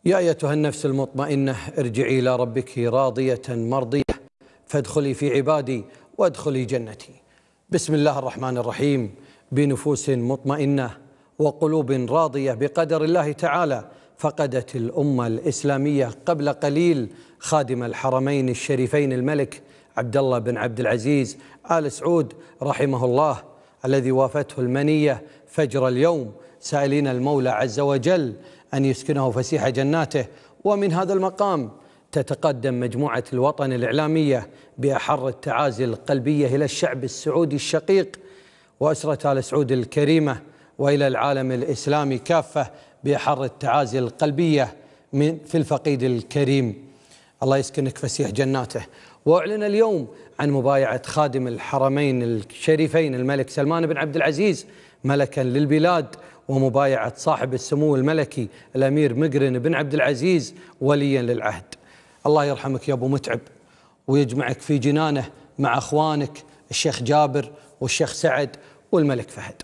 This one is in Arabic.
يا أيتها النفس المطمئنة ارجعي إلى ربك راضية مرضية فادخلي في عبادي وادخلي جنتي. بسم الله الرحمن الرحيم. بنفوس مطمئنة وقلوب راضية بقدر الله تعالى فقدت الأمة الإسلامية قبل قليل خادم الحرمين الشريفين الملك عبد الله بن عبد العزيز آل سعود رحمه الله، الذي وافته المنية فجر اليوم، سائلين المولى عز وجل أن يسكنه فسيح جناته. ومن هذا المقام تتقدم مجموعة الوطن الإعلامية بأحر التعازي القلبية إلى الشعب السعودي الشقيق وأسرة آل سعود الكريمة، وإلى العالم الإسلامي كافة بأحر التعازي القلبية في الفقيد الكريم. الله يسكنك فسيح جناته. وأعلن اليوم عن مبايعة خادم الحرمين الشريفين الملك سلمان بن عبد العزيز ملكا للبلاد، ومبايعة صاحب السمو الملكي الأمير مقرن بن عبد العزيز وليا للعهد. الله يرحمك يا أبو متعب ويجمعك في جنانه مع أخوانك الشيخ جابر والشيخ سعد والملك فهد.